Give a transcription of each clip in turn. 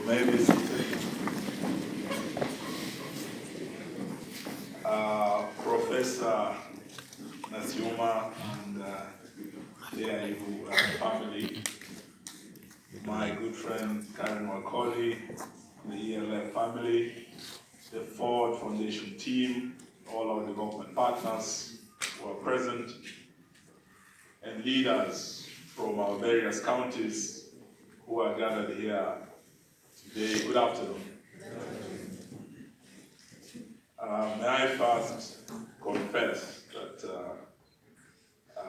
Maybe Professor Nasiuma and EIU family, my good friend Karen Wakoli, the ELF family, the Ford Foundation team, all our development partners who are present, and leaders from our various counties who are gathered here today. Good afternoon. May I first confess that,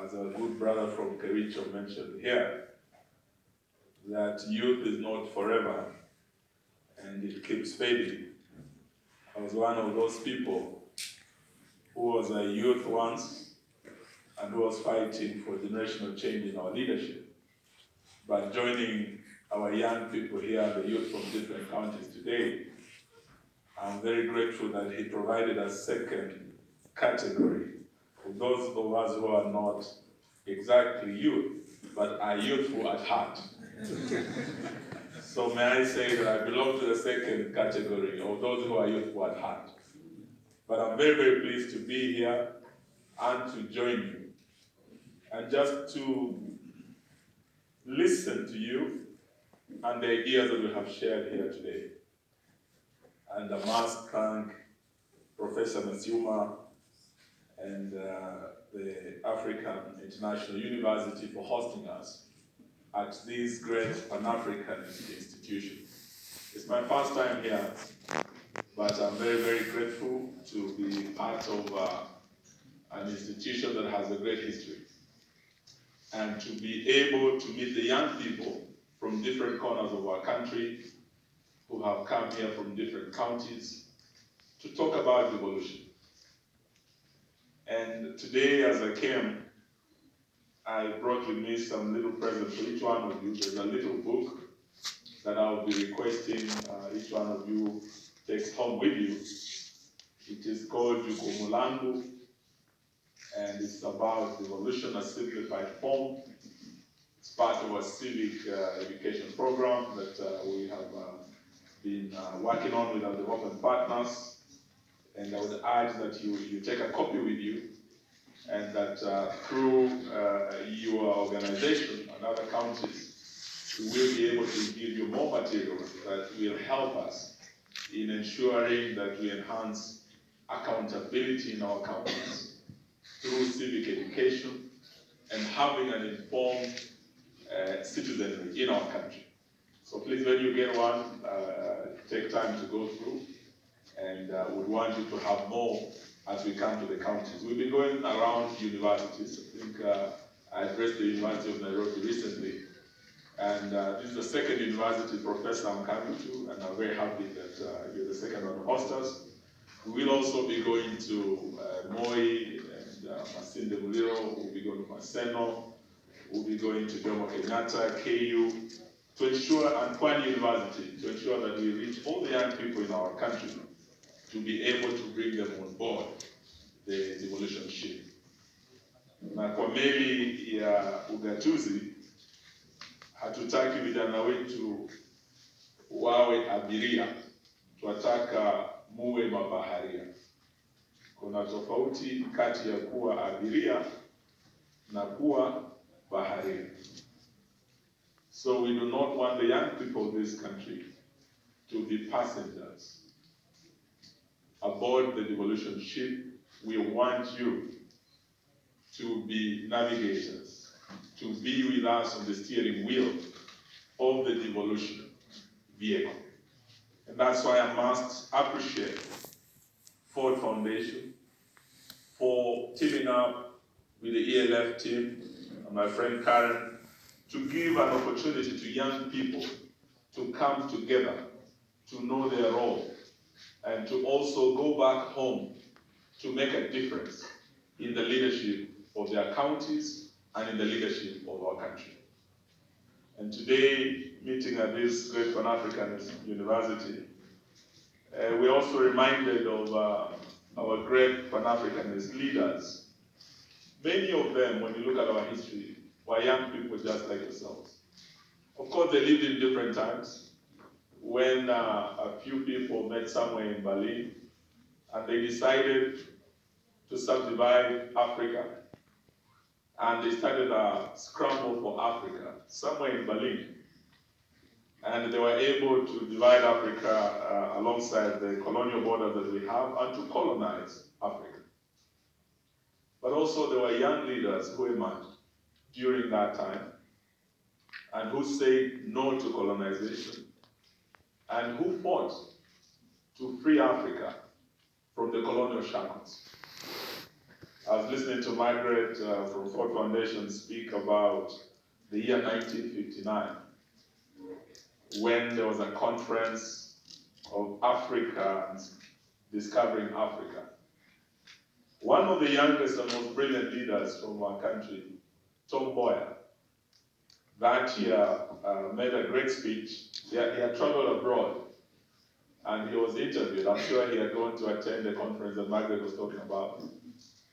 as a good brother from Kericho mentioned here, that youth is not forever and it keeps fading. I was one of those people who was a youth once and who was fighting for generational change in our leadership. But joining our young people here, the youth from different counties today, I'm very grateful that he provided a second category for those of us who are not exactly youth, but are youthful at heart. So may I say that I belong to the second category of those who are youthful at heart. But I'm very, very pleased to be here and to join you, and just to listen to you and the ideas that we have shared here today. And I must thank Professor Nasiuma and the African International University for hosting us at this great Pan-African institution. It's my first time here, but I'm very, very grateful to be part of an institution that has a great history, and to be able to meet the young people from different corners of our country who have come here from different counties to talk about devolution. And today, as I came, I brought with me some little presents for each one of you. There's a little book that I'll be requesting each one of you takes home with you. It is called Jukumu Langu, and it's about devolution, a simplified form. It's part of a civic education program that we have been working on with our development partners. And I would urge that you take a copy with you, and that through your organization and other counties, we will be able to give you more materials that will help us in ensuring that we enhance accountability in our counties through civic education and having an informed citizenry in our country. So please, when you get one, take time to go through, and would want you to have more as we come to the counties. We've been going around universities. I think I addressed the University of Nairobi recently, and this is the second university professor I'm coming to, and I'm very happy that you're the second one to host us. We will also be going to Moi and Masinde Muliro. We'll be going to Maseno. We'll be going to Jomo Kenyatta, KU, to ensure, and Kwani University, to ensure that we reach all the young people in our country to be able to bring them on board the devolution ship. Na kwa meli ya ugatuzi, hatutaki vijana wetu wawe abiria, tunataka muwe mabaharia. Kuna tofauti kati ya kuwa abiria na kuwa baharia. So we do not want the young people of this country to be passengers aboard the devolution ship. We want you to be navigators, to be with us on the steering wheel of the devolution vehicle. And that's why I must appreciate Ford Foundation for teaming up with the ELF team and my friend Karen to give an opportunity to young people to come together, to know their role, and to also go back home to make a difference in the leadership of their counties and in the leadership of our country. And today, meeting at this great Pan-African University, we're also reminded of our great Pan-Africanist leaders. Many of them, when you look at our history, were young people just like yourselves. Of course, they lived in different times. when a few people met somewhere in Berlin and they decided to subdivide Africa, and they started a scramble for Africa somewhere in Berlin. And they were able to divide Africa alongside the colonial borders that we have and to colonize Africa. But also there were young leaders who emerged during that time and who said no to colonization and who fought to free Africa from the colonial shackles. I was listening to Margaret from Ford Foundation speak about the year 1959, when there was a conference of Africans discovering Africa. One of the youngest and most brilliant leaders from our country, Tom Mboya, that year made a great speech. He had traveled abroad and he was interviewed. I'm sure he had gone to attend the conference that Margaret was talking about.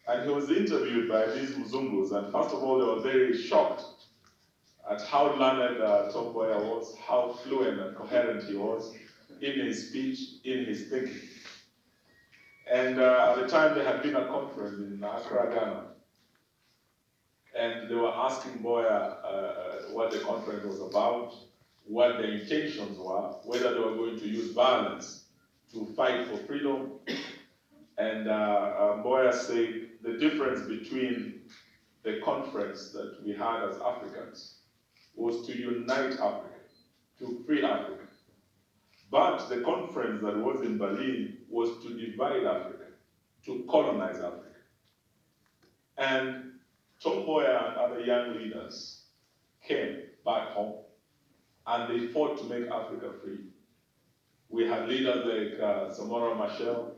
And he was interviewed by these Mzungus, and first of all, they were very shocked at how learned Tom Mboya was, how fluent and coherent he was in his speech, in his thinking. And at the time, there had been a conference in Accra, Ghana, and they were asking Mboya what the conference was about, what the intentions were, whether they were going to use violence to fight for freedom. And Mboya said the difference between the conference that we had as Africans was to unite Africa, to free Africa. But the conference that was in Berlin was to divide Africa, to colonize Africa. And Tom Mboya and other young leaders came back home and they fought to make Africa free. We had leaders like Samora Machel.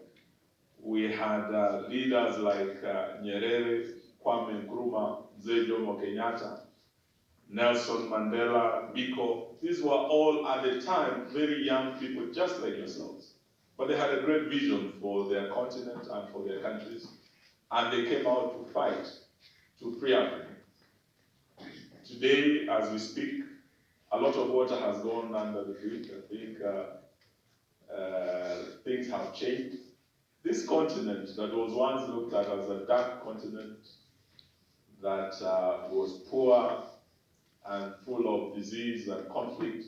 We had leaders like Nyerere, Kwame Nkrumah, Mzee Jomo Kenyatta, Nelson Mandela, Biko. These were all, at the time, very young people just like yourselves. But they had a great vision for their continent and for their countries. And they came out to fight to free Africa. Today, as we speak, a lot of water has gone under the bridge. I think things have changed. This continent that was once looked at as a dark continent, that was poor and full of disease and conflict,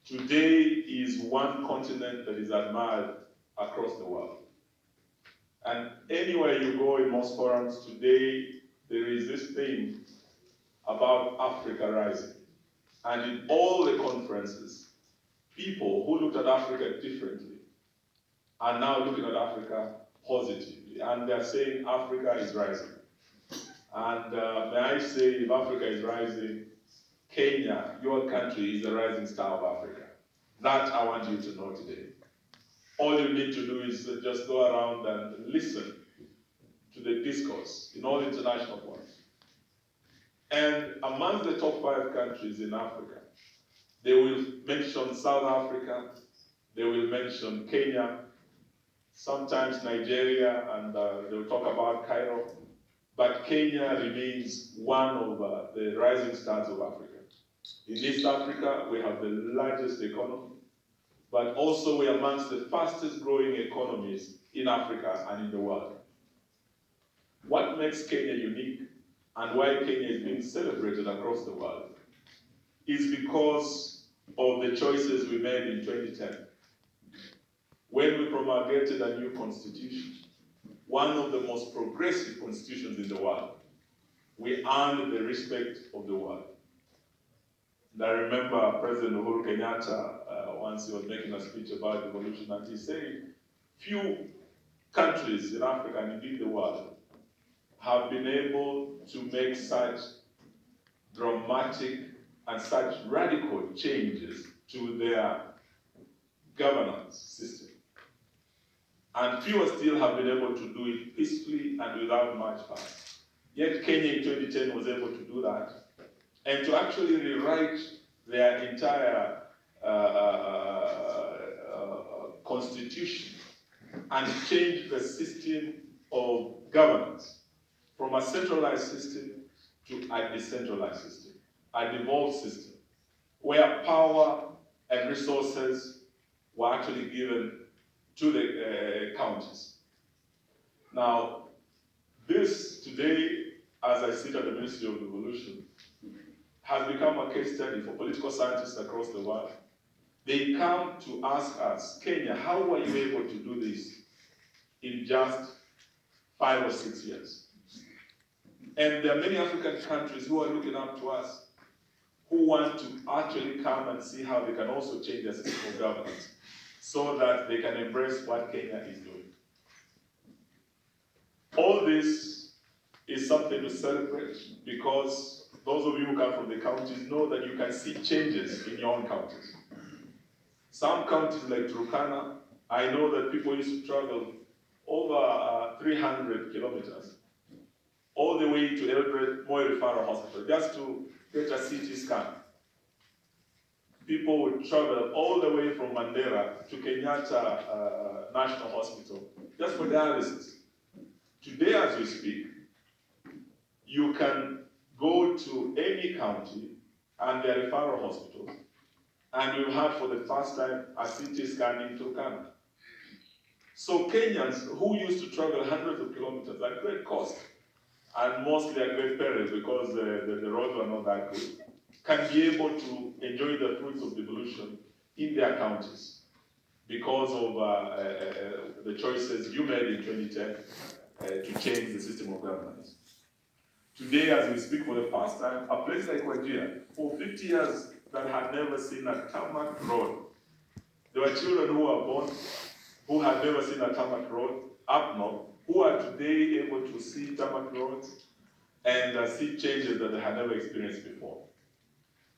today is one continent that is admired across the world. And anywhere you go in most forums today, there is this thing about Africa rising. And in all the conferences, people who looked at Africa differently are now looking at Africa positively. And they're saying Africa is rising. And may I say, if Africa is rising, Kenya, your country, is the rising star of Africa. That I want you to know today. All you need to do is just go around and listen to the discourse in all international forums. And among the top 5 countries in Africa, they will mention South Africa, they will mention Kenya, sometimes Nigeria, and they will talk about Cairo. But Kenya remains one of the rising stars of Africa. In East Africa, we have the largest economy, but also we are amongst the fastest growing economies in Africa and in the world. What makes Kenya unique and why Kenya is being celebrated across the world is because of the choices we made in 2010. When we promulgated a new constitution, one of the most progressive constitutions in the world, we earned the respect of the world. And I remember President Uhuru Kenyatta, once he was making a speech about devolution, and he said, few countries in Africa and indeed the world have been able to make such dramatic and such radical changes to their governance system. And fewer still have been able to do it peacefully and without much fuss. Yet Kenya in 2010 was able to do that, and to actually rewrite their entire constitution and change the system of governance from a centralized system to a decentralized system, a devolved system, where power and resources were actually given to the counties. Now, this today, as I sit at the Ministry of Devolution, has become a case study for political scientists across the world. They come to ask us, Kenya, how were you able to do this in just 5 or 6 years? And there are many African countries who are looking up to us, who want to actually come and see how they can also change their system of governance so that they can embrace what Kenya is doing. All this is something to celebrate, because those of you who come from the counties know that you can see changes in your own counties. Some counties like Turkana, I know that people used to travel over 300 kilometers all the way to Eldoret Moi Referral Hospital just to get a CT scan. People would travel all the way from Mandera to Kenyatta National Hospital just for dialysis. Today, as we speak, you can go to any county and their referral hospitals, and you have for the first time a CT scan in Turkana. So Kenyans who used to travel hundreds of kilometers at great cost, and mostly at great peril because the roads were not that good, can be able to enjoy the fruits of devolution in their counties because of the choices you made in 2010 to change the system of governance. Today, as we speak for the first time, a place like Wajir, for 50 years, that had never seen a tarmac road. There were children who were born who had never seen a tarmac road up north, who are today able to see tarmac roads and see changes that they had never experienced before.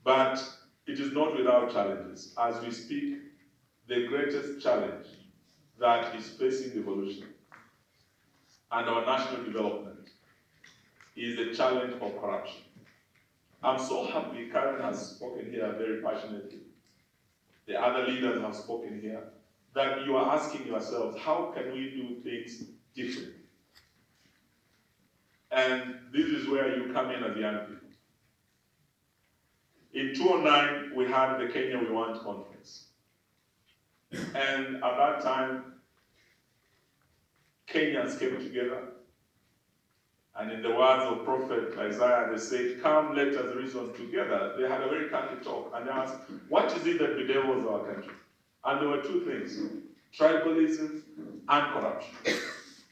But it is not without challenges. As we speak, the greatest challenge that is facing devolution and our national development is the challenge of corruption. I'm so happy Karen has spoken here very passionately. The other leaders have spoken here, that you are asking yourselves, how can we do things differently? And this is where you come in as young people. In 2009, we had the Kenya We Want conference. And at that time, Kenyans came together. And in the words of Prophet Isaiah, they said, come, let us reason together. They had a very candid talk, and they asked, what is it that bedevils our country? And there were two things, tribalism and corruption.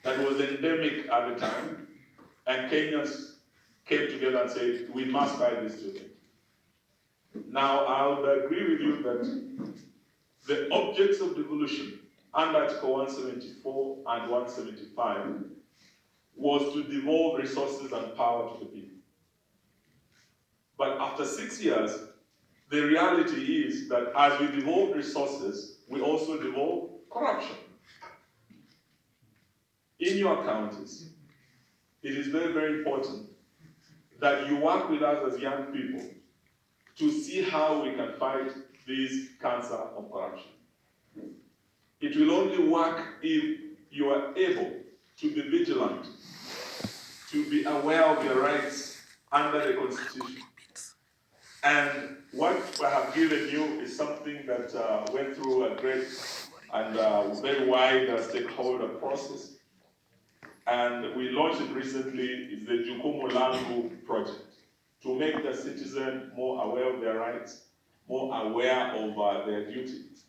That was endemic at the time, and Kenyans came together and said, we must fight these two things. Now, I would agree with you that the objects of devolution under Article 174 and 175 was to devolve resources and power to the people. But after 6 years, the reality is that as we devolve resources, we also devolve corruption. In your counties, it is very, very important that you work with us as young people to see how we can fight this cancer of corruption. It will only work if you are able to be vigilant, to be aware of your rights under the Constitution. And what I have given you is something that went through a great and very wide stakeholder process. And we launched it recently. It's the Jukumu Langu project, to make the citizen more aware of their rights, more aware of their duties.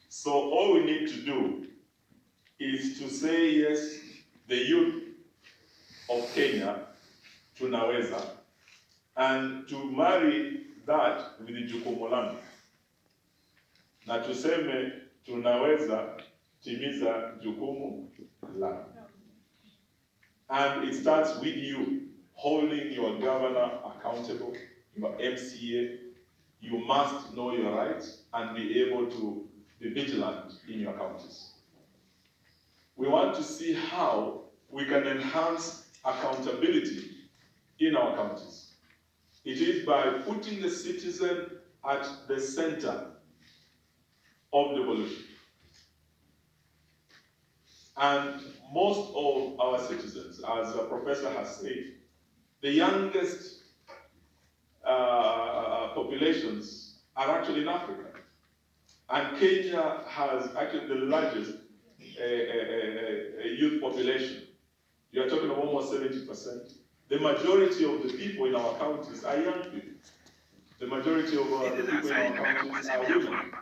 So all we need to do is to say yes, the youth of Kenya tunaweza, and to marry that with the jukumu langu, na tuseme tunaweza timiza jukumu langu. And it starts with you holding your governor accountable, your MCA. You must know your rights and be able to be vigilant in your counties. We want to see how we can enhance accountability in our counties. It is by putting the citizen at the center of devolution. And most of our citizens, as the professor has said, the youngest populations are actually in Africa. And Kenya has actually the largest youth population. You are talking about almost 70%. The majority of the people in our counties are young people. The majority of the people in our counties are women.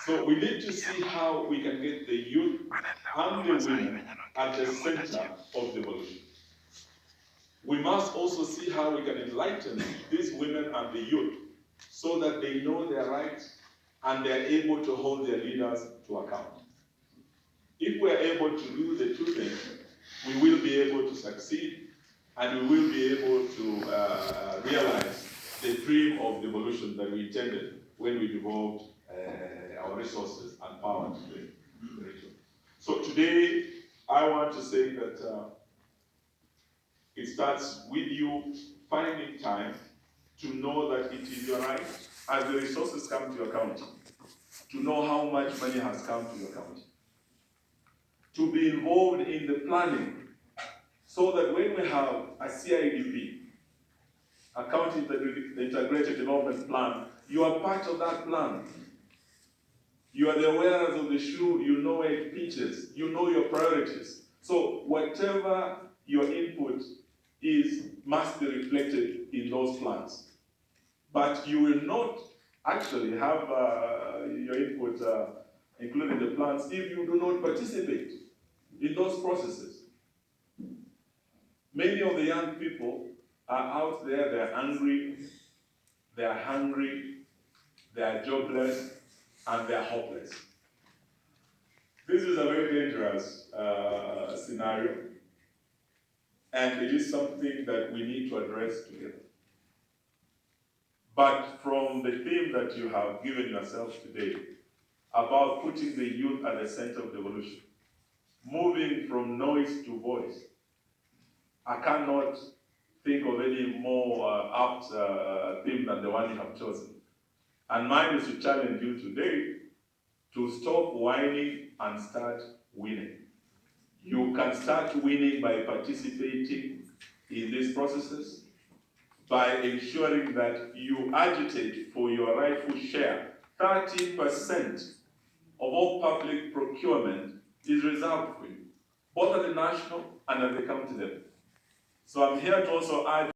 So we need to see how we can get the youth and the women at the center of devolution. We must also see how we can enlighten these women and the youth so that they know their rights and they're able to hold their leaders to account. If we're able to do the two things, we will be able to succeed and we will be able to realize the dream of devolution that we intended when we devolved our resources and power to the region. So today, I want to say that it starts with you finding time to know that it is your right, as the resources come to your county, to know how much money has come to your county, to be involved in the planning, so that when we have a CIDP, a county integrated development plan, you are part of that plan. You are the wearers of the shoe, you know where it pitches, you know your priorities. So whatever your input is must be reflected in those plans. But you will not actually have your input included in the plans if you do not participate in those processes. Many of the young people are out there, they're angry, they're hungry, they're jobless, and they're hopeless. This is a very dangerous scenario, and it is something that we need to address together. But from the theme that you have given yourself today about putting the youth at the center of devolution, moving from noise to voice, I cannot think of any more apt theme than the one you have chosen. And mine is to challenge you today to stop whining and start winning. You can start winning by participating in these processes, by ensuring that you agitate for your rightful share. 30% of all public procurement is reserved for you, both at the national and at the county level. So I'm here to also urge